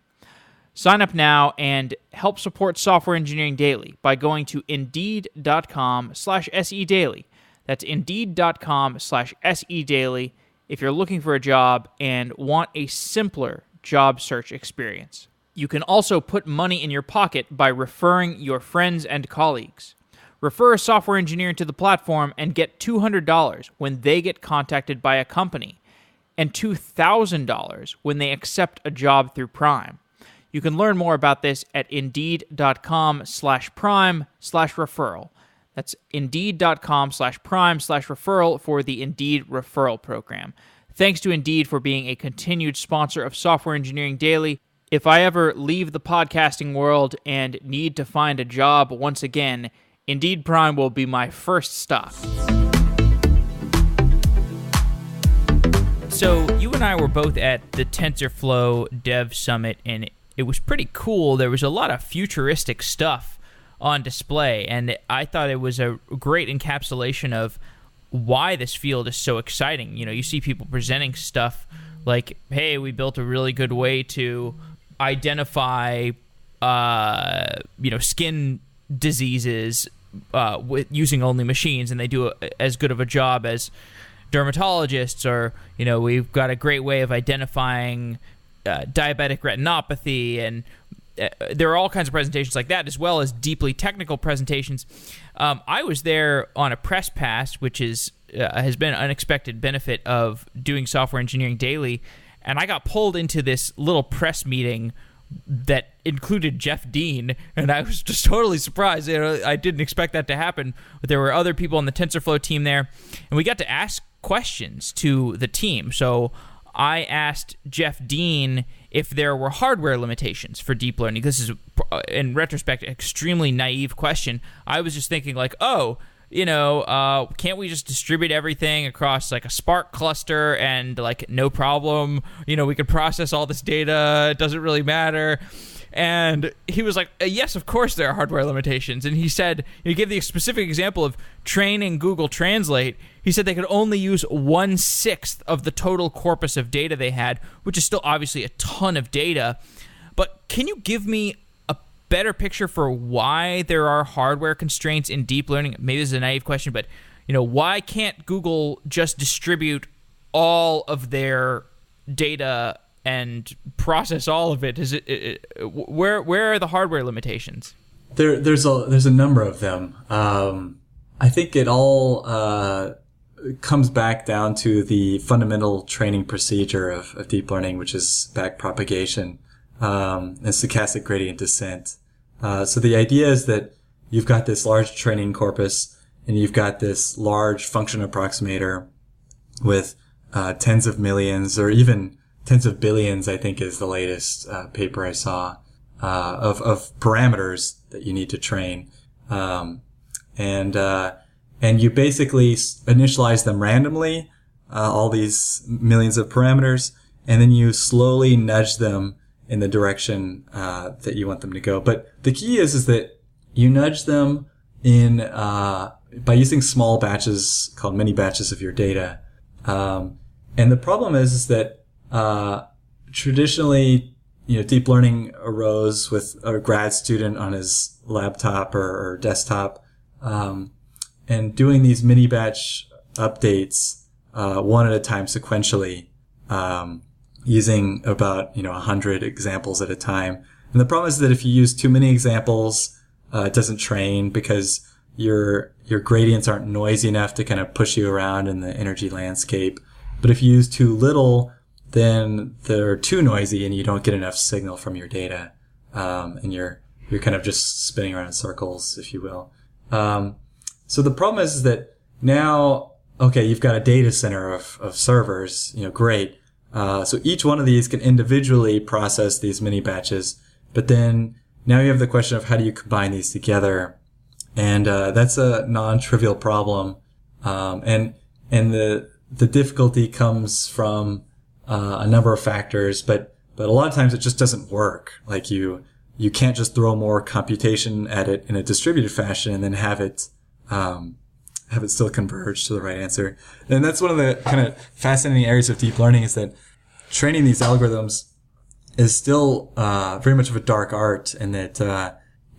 Sign up now and help support Software Engineering Daily by going to Indeed.com/SEDaily. That's Indeed.com/SEDaily if you're looking for a job and want a simpler job search experience. You can also put money in your pocket by referring your friends and colleagues. Refer a software engineer to the platform and get $200 when they get contacted by a company, and $2,000 when they accept a job through Prime. You can learn more about this at Indeed.com/prime/referral. That's Indeed.com/prime/referral for the Indeed referral program. Thanks to Indeed for being a continued sponsor of Software Engineering Daily. If I ever leave the podcasting world and need to find a job once again, Indeed Prime will be my first stop. So you and I were both at the TensorFlow Dev Summit, and it was pretty cool. There was a lot of futuristic stuff on display, and I thought it was a great encapsulation of why this field is so exciting. You see people presenting stuff like, hey, we built a really good way to identify, skin diseases with using only machines, and they do as good of a job as dermatologists. Or we've got a great way of identifying diabetic retinopathy, and there are all kinds of presentations like that, as well as deeply technical presentations. I was there on a press pass, which has been an unexpected benefit of doing Software Engineering Daily. And I got pulled into this little press meeting that included Jeff Dean, and I was just totally surprised. I didn't expect that to happen. But there were other people on the TensorFlow team there, and we got to ask questions to the team. So I asked Jeff Dean if there were hardware limitations for deep learning. This is, in retrospect, an extremely naive question. I was just thinking like, can't we just distribute everything across like a Spark cluster and like no problem? We could process all this data. It doesn't really matter. And he was like, yes, of course there are hardware limitations. And he said, he gave the specific example of training Google Translate. He said they could only use 1/6 of the total corpus of data they had, which is still obviously a ton of data. But can you give me a better picture for why there are hardware constraints in deep learning? Maybe this is a naive question, but why can't Google just distribute all of their data and process all of it? Where are the hardware limitations?
There's a number of them. I think it all comes back down to the fundamental training procedure of deep learning, which is backpropagation and stochastic gradient descent. So the idea is that you've got this large training corpus and you've got this large function approximator with tens of millions or even tens of billions, I think, is the latest paper I saw of parameters that you need to train, and you basically initialize them randomly, all these millions of parameters, and then you slowly nudge them in the direction that you want them to go. But the key is that you nudge them in by using small batches called mini batches of your data, and the problem is that traditionally, deep learning arose with a grad student on his laptop or desktop, and doing these mini batch updates, one at a time sequentially, using about, 100 examples at a time. And the problem is that if you use too many examples, it doesn't train because your gradients aren't noisy enough to kind of push you around in the energy landscape. But if you use too little, then they're too noisy and you don't get enough signal from your data. And you're kind of just spinning around in circles, if you will. So the problem is that now, okay, you've got a data center of servers, great. So each one of these can individually process these mini batches, but then now you have the question of how do you combine these together? And, that's a non-trivial problem. And the difficulty comes from a number of factors, but a lot of times it just doesn't work. Like you can't just throw more computation at it in a distributed fashion and then have it still converge to the right answer. And that's one of the kind of fascinating areas of deep learning is that training these algorithms is still very much of a dark art, and that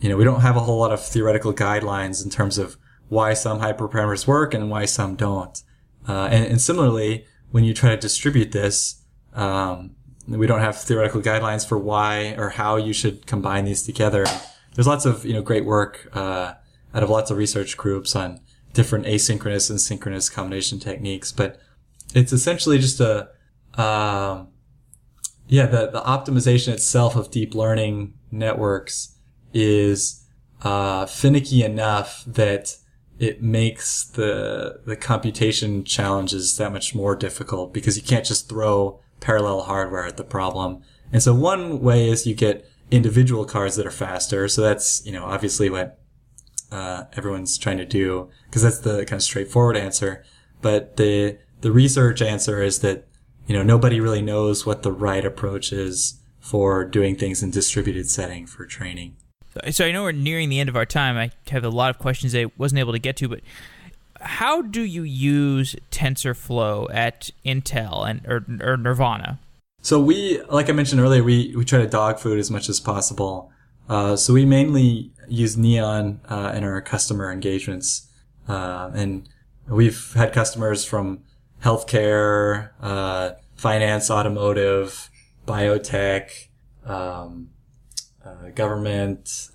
we don't have a whole lot of theoretical guidelines in terms of why some hyperparameters work and why some don't. And similarly, when you try to distribute this, we don't have theoretical guidelines for why or how you should combine these together. There's lots of, great work, out of lots of research groups on different asynchronous and synchronous combination techniques, but it's essentially just the optimization itself of deep learning networks is, finicky enough that it makes the computation challenges that much more difficult because you can't just throw parallel hardware at the problem. And so one way is you get individual cards that are faster. So that's, obviously what everyone's trying to do because that's the kind of straightforward answer. But the research answer is that, nobody really knows what the right approach is for doing things in distributed setting for training.
So I know we're nearing the end of our time. I have a lot of questions I wasn't able to get to, but how do you use TensorFlow at Intel or Nirvana?
So we, like I mentioned earlier, we try to dog food as much as possible. So we mainly use Neon in our customer engagements. And we've had customers from healthcare, finance, automotive, biotech, government,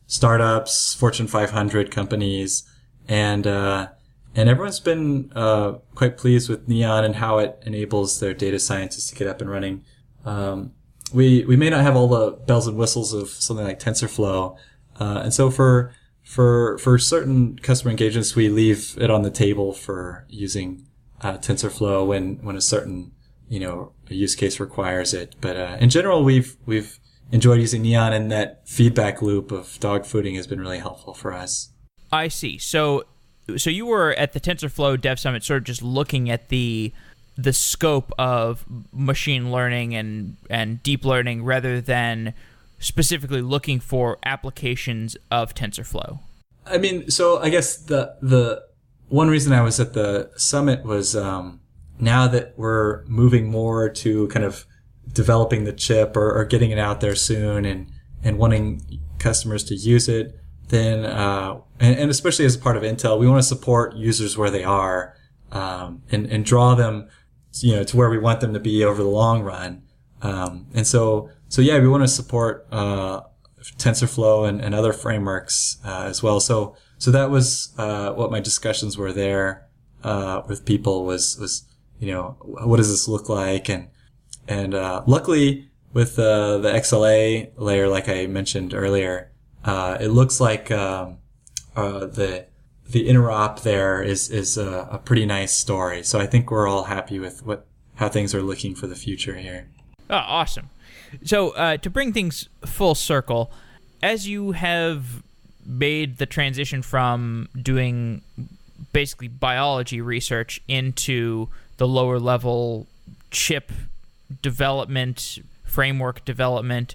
startups, Fortune 500 companies, and everyone's been quite pleased with Neon and how it enables their data scientists to get up and running. We may not have all the bells and whistles of something like TensorFlow, and so for certain customer engagements, we leave it on the table for using TensorFlow when a certain a use case requires it. But in general, we've enjoyed using Neon, and that feedback loop of dog fooding has been really helpful for us.
I see. So you were at the TensorFlow Dev Summit, sort of just looking at the scope of machine learning and deep learning, rather than specifically looking for applications of TensorFlow.
I mean, so I guess the one reason I was at the summit was now that we're moving more to kind of developing the chip or getting it out there soon and wanting customers to use it, then and especially as a part of Intel, we want to support users where they are and draw them to where we want them to be over the long run. And so yeah, we want to support TensorFlow and other frameworks as well. So that was what my discussions were there with people was what does this look like, and luckily with the XLA layer, like I mentioned earlier, it looks like the interop there is a pretty nice story. So I think we're all happy with how things are looking for the future here.
Oh, awesome. So to bring things full circle, as you have made the transition from doing basically biology research into the lower level chip development, framework development,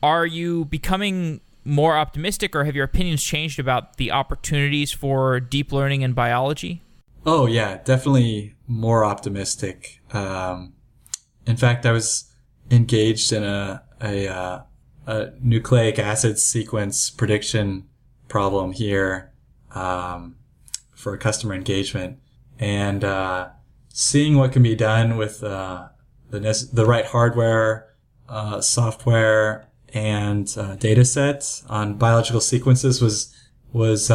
are you becoming more optimistic, or have your opinions changed about the opportunities for deep learning in biology?
Oh yeah, definitely more optimistic. In fact, I was engaged in a nucleic acid sequence prediction problem here for a customer engagement, and seeing what can be done with the right hardware, software, and data sets on biological sequences was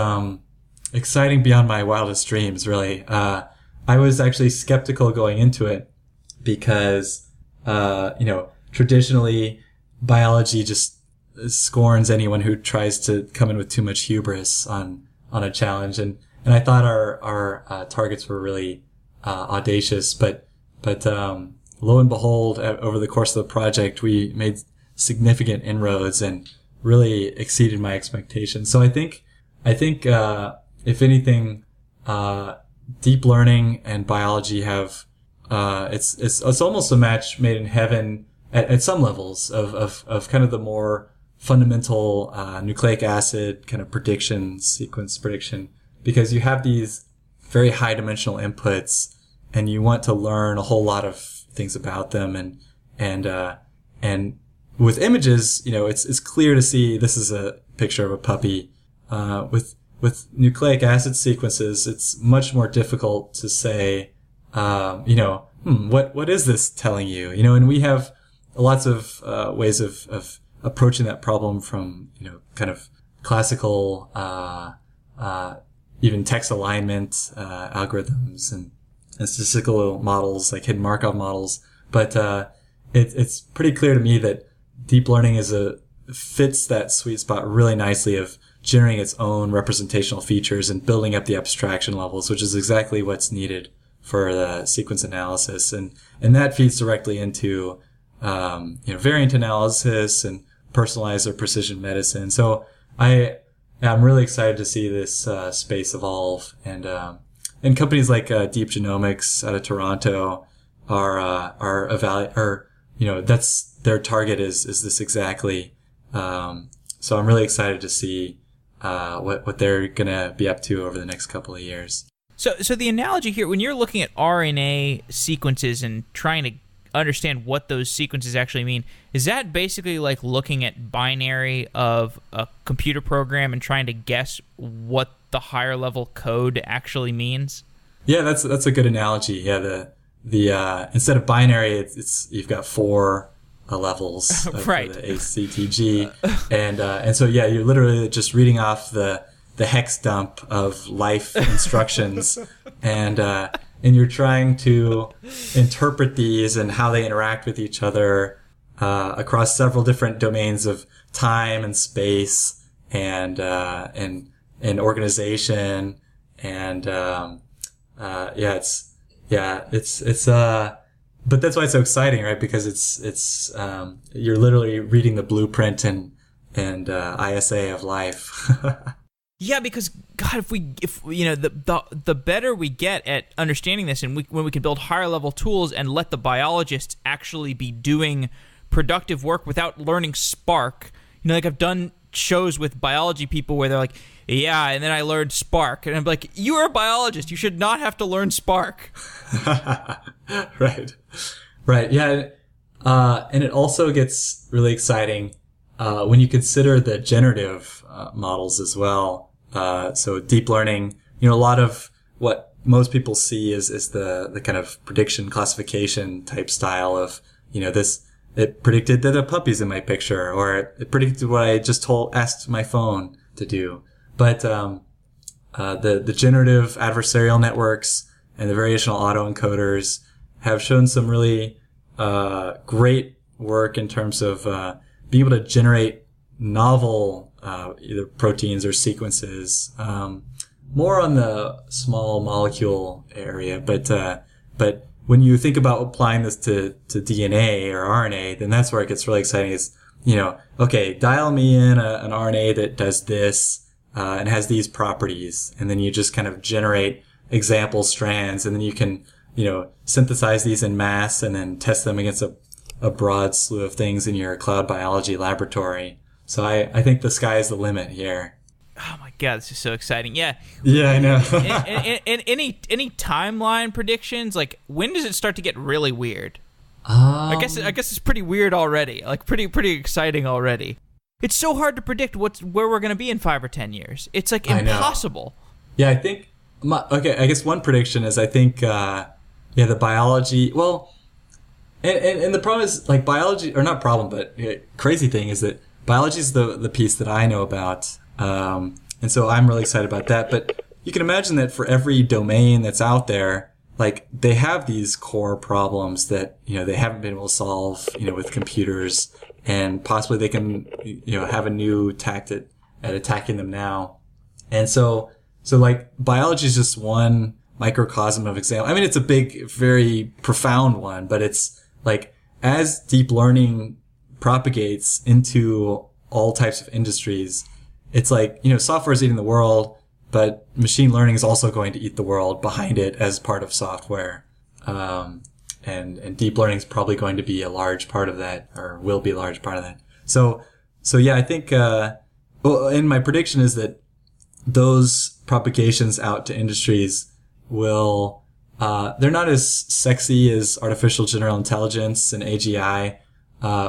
exciting beyond my wildest dreams, really. I was actually skeptical going into it because traditionally biology just scorns anyone who tries to come in with too much hubris on a challenge, and I thought our targets were really audacious, but lo and behold, over the course of the project, we made significant inroads and really exceeded my expectations. So I think if anything, deep learning and biology have it's almost a match made in heaven at some levels of kind of the more fundamental nucleic acid kind of sequence prediction, because you have these very high dimensional inputs and you want to learn a whole lot of things about them, and with images, it's clear to see this is a picture of a puppy. With nucleic acid sequences, it's much more difficult to say, what is this telling you? And we have lots of ways of approaching that problem from, kind of classical, even text alignment algorithms and statistical models like hidden Markov models. But it's pretty clear to me that deep learning fits that sweet spot really nicely of generating its own representational features and building up the abstraction levels, which is exactly what's needed for the sequence analysis. And that feeds directly into, variant analysis and personalized or precision medicine. So I'm really excited to see this space evolve, and companies like Deep Genomics out of Toronto that's their target is this exactly. So I'm really excited to see what they're gonna be up to over the next couple of years.
So the analogy here, when you're looking at RNA sequences and trying to understand what those sequences actually mean, is that basically like looking at binary of a computer program and trying to guess what the higher level code actually means?
Yeah, that's a good analogy. Yeah, the instead of binary, it's you've got four levels of
right.
The ACTG, and so yeah, you're literally just reading off the hex dump of life instructions, and you're trying to interpret these and how they interact with each other across several different domains of time and space and organization, and but that's why it's so exciting, right? Because it's you're literally reading the blueprint and ISA of life.
Yeah, because God, if the better we get at understanding this, and when we can build higher level tools and let the biologists actually be doing productive work without learning Spark. Like I've done shows with biology people where they're like, yeah, and then I learned Spark, and I'm like, you are a biologist, you should not have to learn Spark.
Right, yeah, and it also gets really exciting when you consider the generative models as well. So deep learning, a lot of what most people see is the kind of prediction classification type style of, this, it predicted that a puppy's in my picture, or it predicted what I just asked my phone to do. But, the generative adversarial networks and the variational autoencoders have shown some really, great work in terms of, being able to generate novel either proteins or sequences, more on the small molecule area, but when you think about applying this to DNA or RNA, then that's where it gets really exciting is, okay, dial me in an RNA that does this and has these properties, and then you just kind of generate example strands, and then you can synthesize these in mass and then test them against a broad slew of things in your cloud biology laboratory. So I think the sky is the limit here.
Oh my God, this is so exciting! Yeah,
I know.
and any timeline predictions? Like, when does it start to get really weird? I guess it's pretty weird already. Like pretty exciting already. It's so hard to predict where we're going to be in 5 or 10 years. It's like impossible.
Yeah, I think. I guess one prediction is I think the biology. Well, and the problem is like biology, or not problem, but crazy thing is that biology is the piece that I know about. And so I'm really excited about that. But you can imagine that for every domain that's out there, like they have these core problems that, they haven't been able to solve, with computers, and possibly they can, have a new tact at attacking them now. And so like biology is just one microcosm of example. I mean, it's a big, very profound one, but it's like as deep learning propagates into all types of industries, it's like, software is eating the world, but machine learning is also going to eat the world behind it as part of software. And deep learning is probably going to be a large part of that, or will be a large part of that. So yeah, I think, and my prediction is that those propagations out to industries will, they're not as sexy as artificial general intelligence and AGI,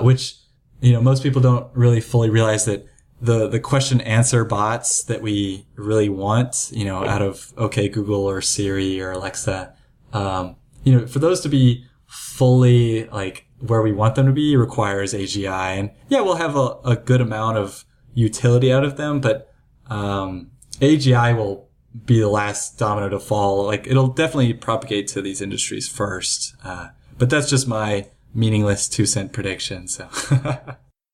which, most people don't really fully realize that the question answer bots that we really want, out of OK Google or Siri or Alexa, for those to be fully like where we want them to be requires AGI. And yeah, we'll have a good amount of utility out of them, but AGI will be the last domino to fall. Like it'll definitely propagate to these industries first. But that's just my meaningless 2-cent prediction. So.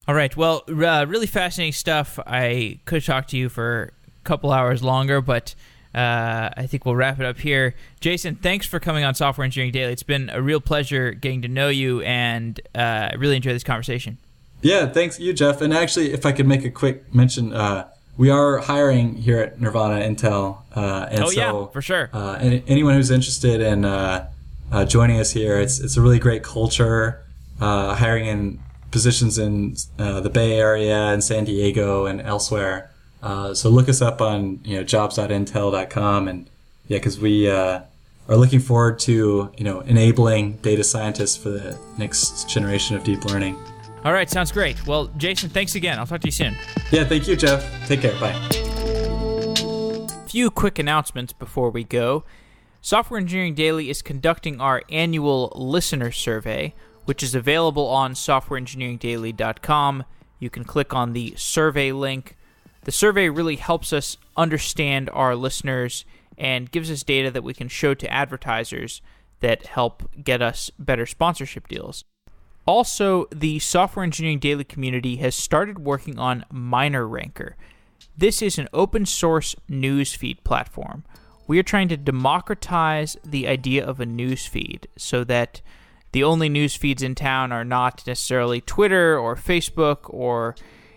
All right. Well, really fascinating stuff. I could talk to you for a couple hours longer, but I think we'll wrap it up here. Jason, thanks for coming on Software Engineering Daily. It's been a real pleasure getting to know you, and I really enjoyed this conversation. Yeah, thanks you, Jeff. And actually, if I could make a quick mention, we are hiring here at Nirvana Intel. Yeah, for sure. Anyone who's interested in joining us here, it's a really great culture, hiring in positions in the Bay Area and San Diego and elsewhere. So look us up on jobs.intel.com, and yeah, because we are looking forward to enabling data scientists for the next generation of deep learning. All right, sounds great. Well, Jason, thanks again. I'll talk to you soon. Yeah, thank you, Jeff. Take care. Bye. Few quick announcements before we go. Software Engineering Daily is conducting our annual listener survey, which is available on softwareengineeringdaily.com. You can click on the survey link. The survey really helps us understand our listeners and gives us data that we can show to advertisers that help get us better sponsorship deals. Also, the Software Engineering Daily community has started working on Minor Ranker. This is an open source newsfeed platform. We are trying to democratize the idea of a newsfeed so that The only news feeds in town are not necessarily Twitter or Facebook or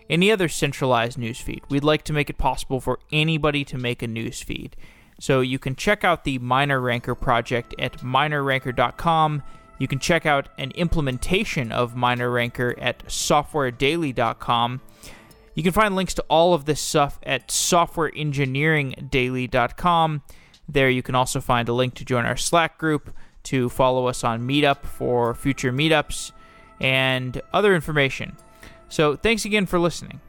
any other centralized news feed. We'd like to make it possible for anybody to make a news feed. So you can check out the Minor Ranker project at minorranker.com. You can check out an implementation of Minor Ranker at softwaredaily.com. You can find links to all of this stuff at softwareengineeringdaily.com. There you can also find a link to join our Slack group, to follow us on Meetup for future meetups, and other information. So thanks again for listening.